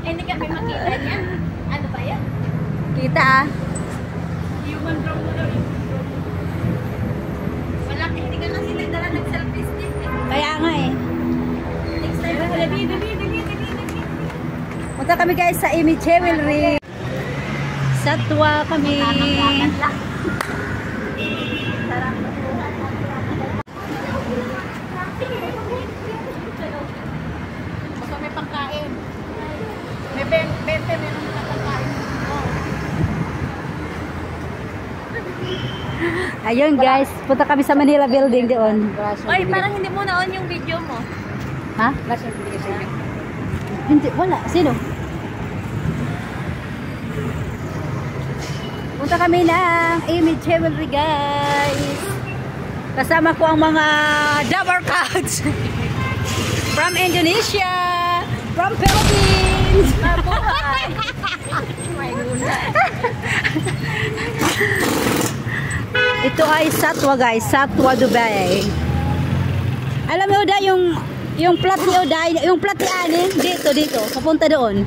Hindi kami makita niya. Ano ba yan? Kita ah. Human drone mo daw. Wala, hindi ka kasi nagdala ng selfie stick eh. Kaya nga eh. Next time, dali. Punta kami guys sa Amy Jewelry. Satwa kami. Basta may pangkain. May 20 meron na pangkain. Ayun guys, punta kami sa Manila Building doon. Oy, parang hindi mo na-on yung video mo. Ha? Hindi, wala. Sino? Punta kami ng Amy Jewelry guys. Kasama ko ang mga Dabber Cats from Indonesia, from Philippines. Mabuhay! Ito ay Satwa guys, Satwa Dubai. Alam mo da yung plat ni Oday, yung plat ni Ani dito, papunta doon.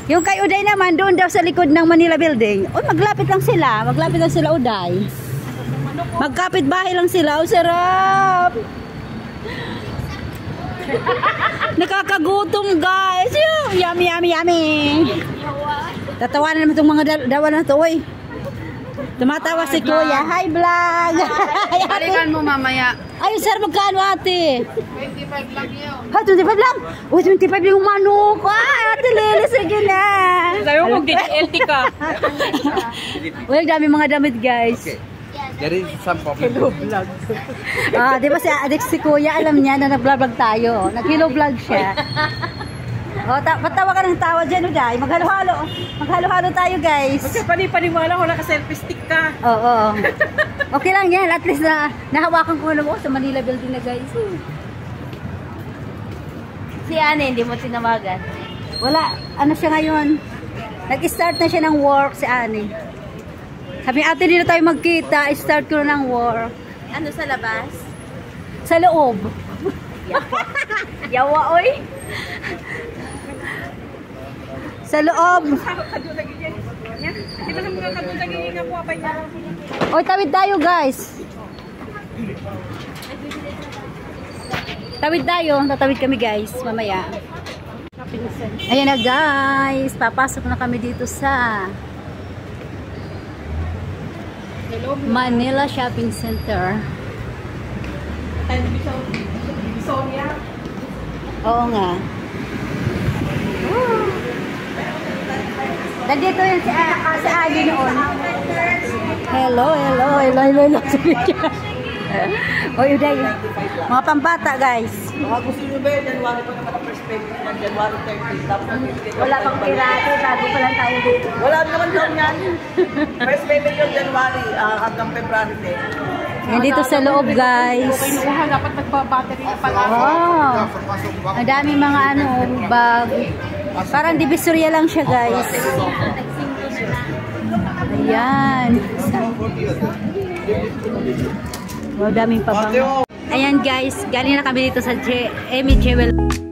Yung kay Oday naman doon daw sa likod ng Manila Building. Oh, maglapit lang sila Oday. Magkapit bahay lang sila. Oh, sarap. Nakakagutom guys. Yummy. Tatawanan naman itong mga dawa na to, oy. Tumatawa si Kuya. Hi, vlog! Balikan mo mamaya. Ay, sir, magkano ate? 25 lang yun. Ha, 25 lang? Uy, 25 yung manok. Ah, ate Lili, sige na. Sabi mo mag-DLT ka. Uy, ang dami mga damit, guys. Okay. There is some problem. Ah, di ba si Kuya, alam niya na nag-vlog tayo. Nag-hello vlog siya. O, patawa ka ng tawa dyan, Uday. Maghalo-halo tayo, guys. Kasi paniwala ko naka-selfie stick ka. Oo. Okay lang yan. At least na nahawakan ko na mo sa Manila Building na, guys. Si Ane, hindi mo tinawagan. Wala. Ano siya ngayon? Nag-start na siya ng work si Ani. Sabi, ate, dito tayo magkita. Start ko na ng work. Ano sa labas? Sa loob. Yawa, oy. Sa loob. Oy, tawid tayo, guys. Tawid tayo. Tatawid kami, guys. Mamaya. Ayan na, guys. Papasok na kami dito sa Manila Shopping Center. Oo nga. Nandito yun si Adi noon. Hello. Oy, Uday. Mga pambata, guys. Mga gusto nyo ba yun? January pa naman ang first payment ng January 30. Tapos Wala pang pirate. Bago pa lang tayo dito. wala naman daw yan. First payment yung January hanggang February 10. Nandito sa loob, guys. Kinuha, dapat nagpa-battery na pala. Wow. Ang dami mga bag. Parang divisoria lang siya, guys. Ayan. Wow, daming pabang. Ayan, guys. Galing na kami dito sa Amy Jewelry.